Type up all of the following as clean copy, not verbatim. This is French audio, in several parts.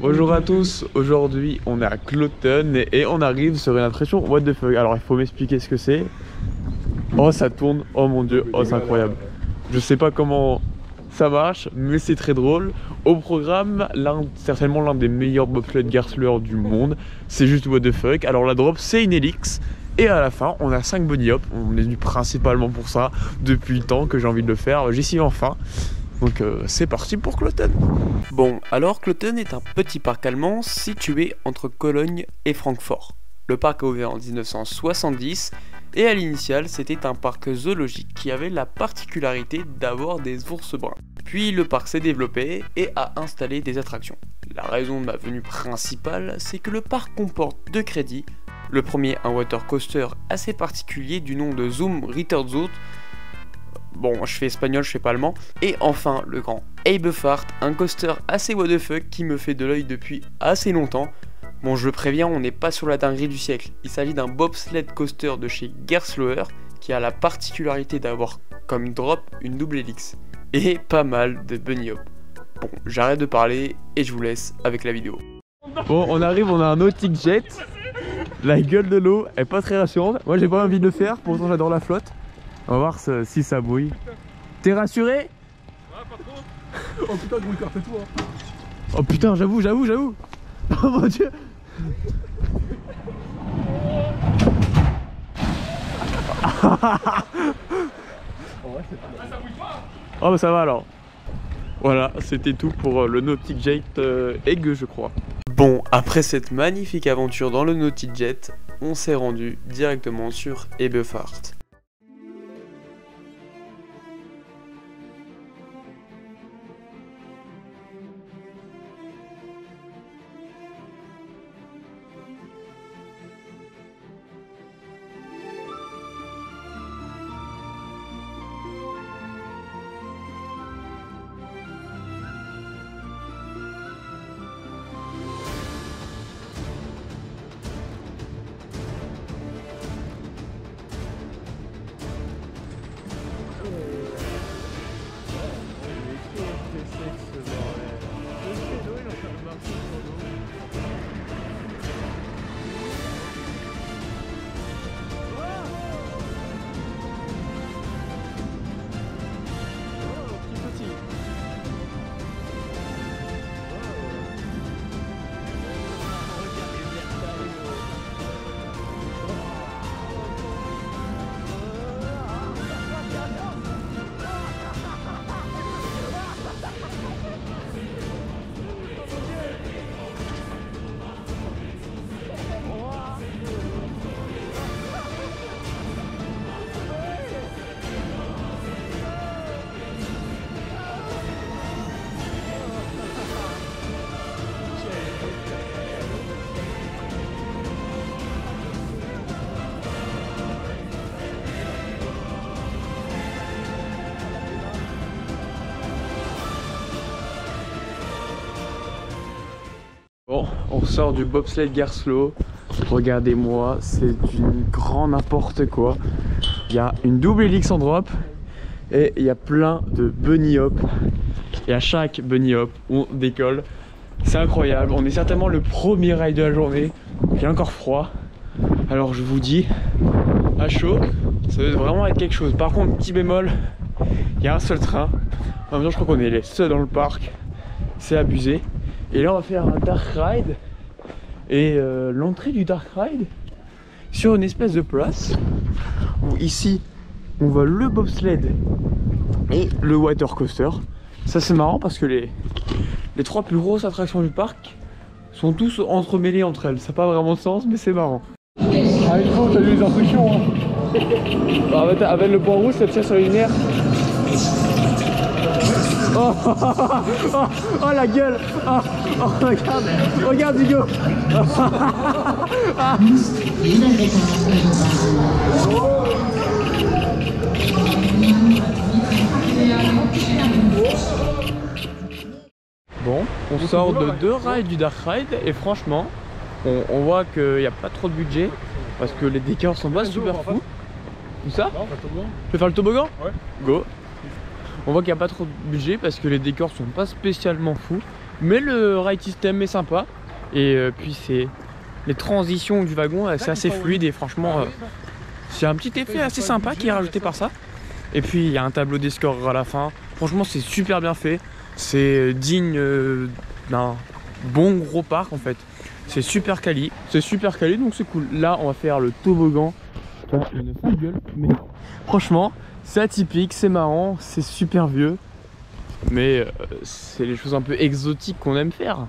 Bonjour à tous, aujourd'hui on est à Cloton et on arrive sur une attraction what the fuck. Alors il faut m'expliquer ce que c'est. Oh ça tourne, oh mon dieu, oh c'est incroyable. Je sais pas comment ça marche mais c'est très drôle. Au programme, certainement l'un des meilleurs bobsled garceleurs du monde. C'est juste what the fuck. Alors la drop c'est une Helix. Et à la fin on a 5 bunny hop. On est venu principalement pour ça depuis le temps que j'ai envie de le faire. J'y suis enfin. Donc c'est parti pour Cloton. Bon, alors Cloton est un petit parc allemand situé entre Cologne et Francfort. Le parc a ouvert en 1970 et à l'initiale c'était un parc zoologique qui avait la particularité d'avoir des ours bruns. Puis le parc s'est développé et a installé des attractions. La raison de ma venue principale, c'est que le parc comporte 2 crédits. Le premier, un water coaster assez particulier du nom de Zoom Ritterzoot. Bon, je fais espagnol, je fais pas allemand. Et enfin, le grand Eibefahrt, un coaster assez what the fuck qui me fait de l'œil depuis assez longtemps. Bon, je préviens, on n'est pas sur la dinguerie du siècle. Il s'agit d'un bobsled coaster de chez Gerstlauer qui a la particularité d'avoir comme drop une double hélice. Et pas mal de bunny hop. Bon, j'arrête de parler et je vous laisse avec la vidéo. Bon, on arrive, on a un Nautic Jet. La gueule de l'eau est pas très rassurante. Moi j'ai pas envie de le faire, pourtant j'adore la flotte. On va voir si ça bouille. T'es rassuré? Ouais, pas trop. Oh putain, gros écart, tais-toi. Oh putain, j'avoue. Oh mon dieu. Oh bah ça va alors. Voilà, c'était tout pour le Nautic Jet Egg je crois. Bon, après cette magnifique aventure dans le Nautic Jet, on s'est rendu directement sur Eibefahrt. Bon, on sort du bobsled Gerstlauer. Regardez-moi, c'est du grand n'importe quoi. Il y a une double hélice en drop et il y a plein de bunny hop. Et à chaque bunny hop, on décolle. C'est incroyable. On est certainement le premier ride de la journée. Il est encore froid. Alors je vous dis, à chaud, ça doit vraiment être quelque chose. Par contre, petit bémol, il y a un seul train. En même temps, je crois qu'on est les seuls dans le parc. C'est abusé. Et là on va faire un dark ride. Et l'entrée du dark ride sur une espèce de place où ici on voit le bobsled et le water coaster. Ça c'est marrant parce que les 3 plus grosses attractions du parc sont tous entremêlées entre elles. Ça n'a pas vraiment de sens mais c'est marrant. Ah il faut, t'as lu les instructions hein. Avec le point rouge ça tire sur les lumières. Oh, oh la gueule. Regarde Hugo. Bon, on sort de 2 rides du Dark Ride et franchement, on voit qu'il n'y a pas trop de budget parce que les décors sont pas super fous. Où ça? Non, tu veux faire le toboggan? Ouais. Go. On voit qu'il n'y a pas trop de budget parce que les décors sont pas spécialement fous. Mais le ride system est sympa. Et puis c'est les transitions du wagon, c'est assez fluide et franchement c'est un petit effet assez sympa qui est rajouté par ça. Et puis il y a un tableau des scores à la fin. Franchement c'est super bien fait. C'est digne d'un bon gros parc en fait. C'est super quali. C'est super quali donc c'est cool. Là on va faire le toboggan. Une sale gueule, mais franchement c'est atypique, c'est marrant, c'est super vieux. Mais c'est les choses un peu exotiques qu'on aime faire.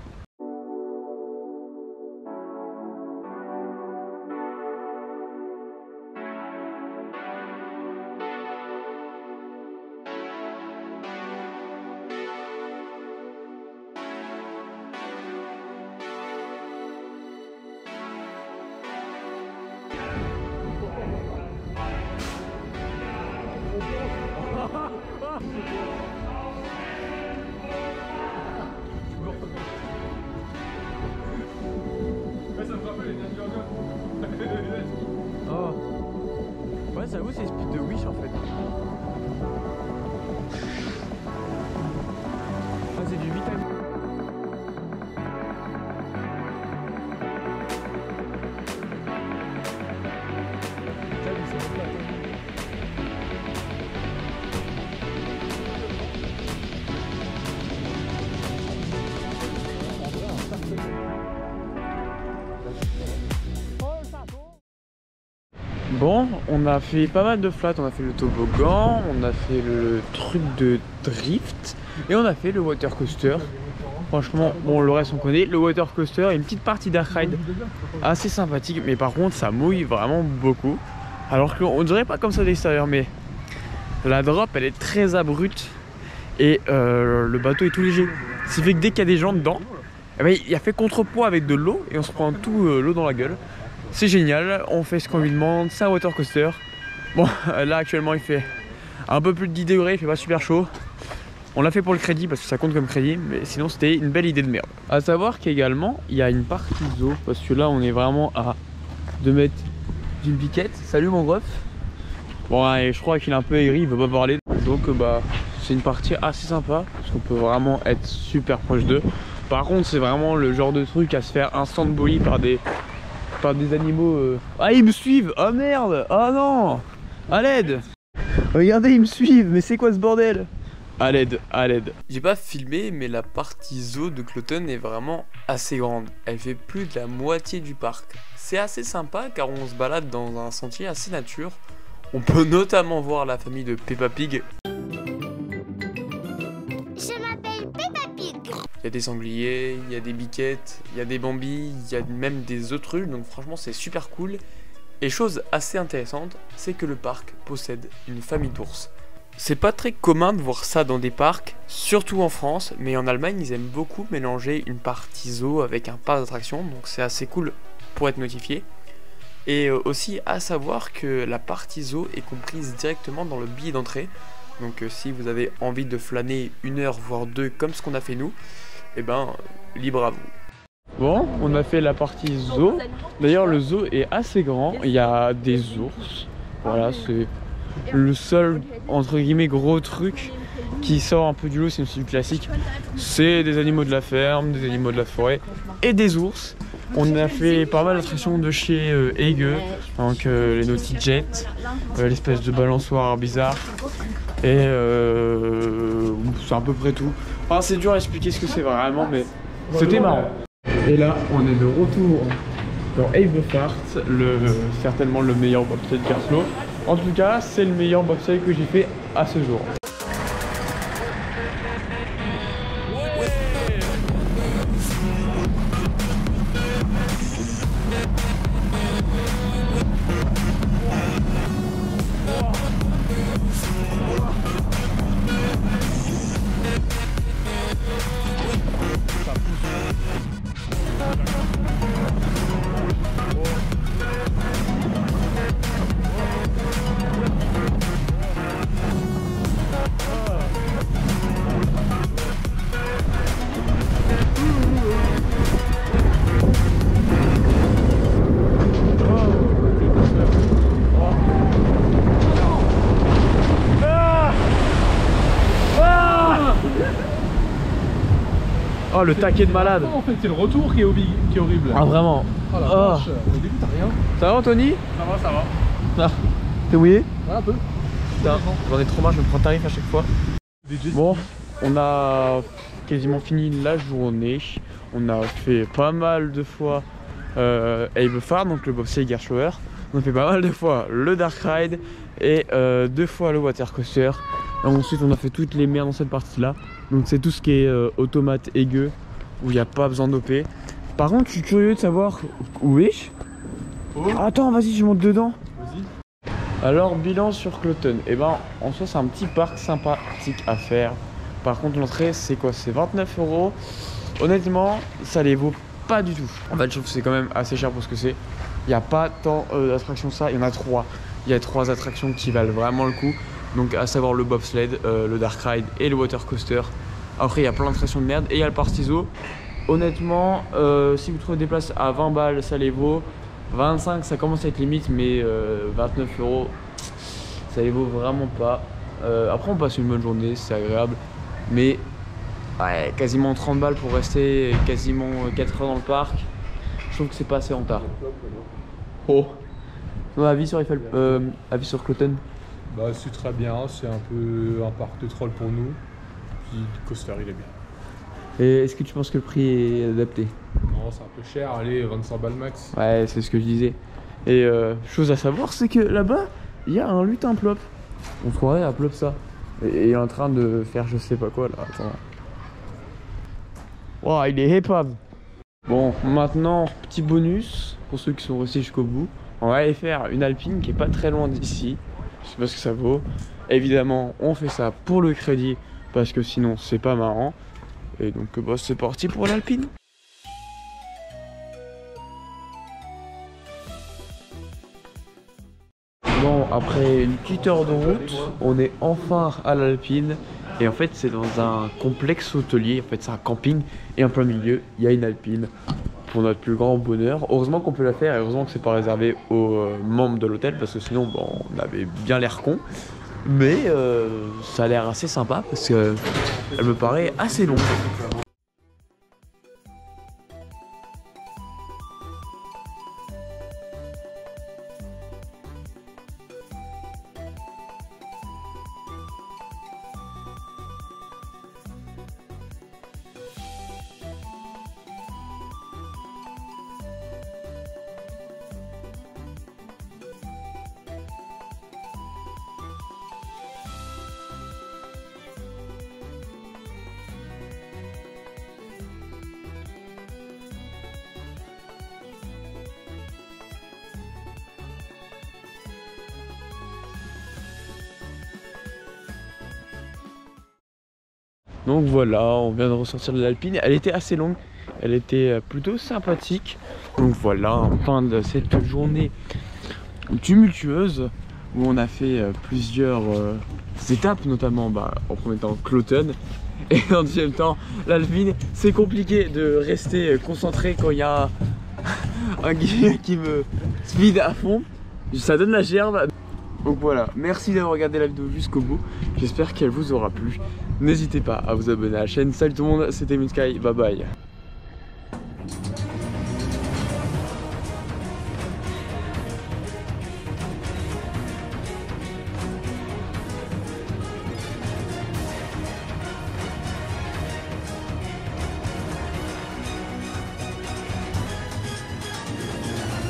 Oh. Ouais, j'avoue, c'est speed de Wish en fait. Ah, c'est du 8 à 8. Bon, on a fait pas mal de flats, on a fait le toboggan, on a fait le truc de drift et on a fait le water coaster. Franchement, bon, le reste on connaît. Le water coaster et une petite partie dark ride assez sympathique, mais par contre ça mouille vraiment beaucoup. Alors qu'on dirait pas comme ça de l'extérieur, mais la drop elle est très abrupte et le bateau est tout léger. Ce qui fait que dès qu'il y a des gens dedans, eh ben, il a fait contrepoids avec de l'eau et on se prend tout l'eau dans la gueule. C'est génial, on fait ce qu'on lui demande, c'est un water coaster. Bon, là actuellement il fait un peu plus de 10 degrés, il fait pas super chaud. On l'a fait pour le crédit parce que ça compte comme crédit, mais sinon c'était une belle idée de merde. A savoir qu'également il y a une partie zoo, parce que là on est vraiment à 2 mètres d'une piquette. Salut mon gref. Bon, allez, je crois qu'il est un peu aigri, il veut pas parler. Donc bah c'est une partie assez sympa, parce qu'on peut vraiment être super proche d'eux. Par contre c'est vraiment le genre de truc à se faire instant de bully par des animaux. Ah, ils me suivent. Oh merde. Oh non. À l'aide. Regardez, ils me suivent. Mais c'est quoi ce bordel? À l'aide, à l'aide. J'ai pas filmé, mais la partie zoo de Cloton est vraiment assez grande. Elle fait plus de la moitié du parc. C'est assez sympa car on se balade dans un sentier assez nature. On peut notamment voir la famille de Peppa Pig. Il y a des sangliers, il y a des biquettes, il y a des bambis, il y a même des autruches, donc franchement c'est super cool. Et chose assez intéressante, c'est que le parc possède une famille d'ours. C'est pas très commun de voir ça dans des parcs, surtout en France, mais en Allemagne ils aiment beaucoup mélanger une partie zoo avec un parc d'attractions, donc c'est assez cool pour être notifié. Et aussi à savoir que la partie zoo est comprise directement dans le billet d'entrée. Donc si vous avez envie de flâner 1 heure voire 2 comme ce qu'on a fait nous, et ben libre à vous. Bon, on a fait la partie zoo. D'ailleurs le zoo est assez grand, il y a des ours. Voilà, c'est le seul entre guillemets gros truc qui sort un peu du lot, c'est du classique. C'est des animaux de la ferme, des animaux de la forêt et des ours. On a fait pas mal d'attractions de chez Hege, donc les Naughty Jet, l'espèce de balançoire bizarre. Et c'est à peu près tout. Enfin, c'est dur à expliquer ce que c'est vraiment, mais c'était marrant. Et là, on est de retour dans Eivefart, certainement le meilleur bobsleigh de Gerslo. En tout cas, c'est le meilleur bobsleigh que j'ai fait à ce jour. Oh, le taquet de malade. En fait, c'est le retour qui est horrible. Ah, vraiment. Oh la vache, au début t'as rien. Ça va, Anthony? Ça va. Ah. T'es mouillé? Ouais, un peu. Putain, j'en ai trop marre, je me prends tarif à chaque fois. Bon, on a quasiment fini la journée. On a fait pas mal de fois Eibelfahrt, donc le bobsleigh Gerstlauer. On a fait pas mal de fois le Dark Ride et 2 fois le Water Coaster. Et ensuite on a fait toutes les merdes dans cette partie là. Donc c'est tout ce qui est automate aiguë où il n'y a pas besoin d'OP. Par contre je suis curieux de savoir où est-je. Attends, vas-y, je monte dedans. Vas-y. Alors bilan sur Cloten, et ben en soi c'est un petit parc sympathique à faire. Par contre l'entrée c'est quoi? C'est 29 €. Honnêtement ça les vaut pas du tout. En fait je trouve que c'est quand même assez cher pour ce que c'est. Il n'y a pas tant d'attractions que ça, il y en a 3. Il y a 3 attractions qui valent vraiment le coup. Donc à savoir le bobsled, le dark ride et le water coaster. Après il y a plein d'attractions de merde et il y a le parc ciseaux. Honnêtement si vous trouvez des places à 20 balles ça les vaut. 25 ça commence à être limite, mais 29 € ça les vaut vraiment pas. Après on passe une bonne journée, c'est agréable, mais ouais, quasiment 30 balles pour rester quasiment 4 heures dans le parc, je trouve que c'est pas assez rentable. Oh, avis sur Eiffel, avis sur Cloten? Bah c'est très bien, c'est un peu un parc de troll pour nous. Puis le coaster il est bien. Et est-ce que tu penses que le prix est adapté? Non, c'est un peu cher, allez, 25 balles max. Ouais, c'est ce que je disais. Et chose à savoir, c'est que là-bas, il y a un lutin plop. On se croirait à plop ça. Et il est en train de faire je sais pas quoi là. Attends. Wow, il est épave. Bon, maintenant, petit bonus pour ceux qui sont restés jusqu'au bout. On va aller faire une alpine qui est pas très loin d'ici. Je sais pas ce que ça vaut. Évidemment, on fait ça pour le crédit parce que sinon, c'est pas marrant. Et donc, bah, c'est parti pour l'alpine. Bon, après une petite heure de route, on est enfin à l'alpine. Et en fait, c'est dans un complexe hôtelier. En fait, c'est un camping. Et en plein milieu, il y a une alpine. Pour notre plus grand bonheur. Heureusement qu'on peut la faire. Et heureusement que c'est pas réservé aux membres de l'hôtel. Parce que sinon, bon, on avait bien l'air con. Mais ça a l'air assez sympa. Parce que elle me paraît assez longue. Donc voilà, on vient de ressortir de l'alpine. Elle était assez longue, elle était plutôt sympathique. Donc voilà, en fin de cette journée tumultueuse où on a fait plusieurs étapes, notamment en premier temps Cloten. Et en deuxième temps, l'alpine, c'est compliqué de rester concentré quand il y a un guide qui me speed à fond. Ça donne la gerbe. Donc voilà, merci d'avoir regardé la vidéo jusqu'au bout. J'espère qu'elle vous aura plu. N'hésitez pas à vous abonner à la chaîne. Salut tout le monde, c'était Moonsky, bye bye.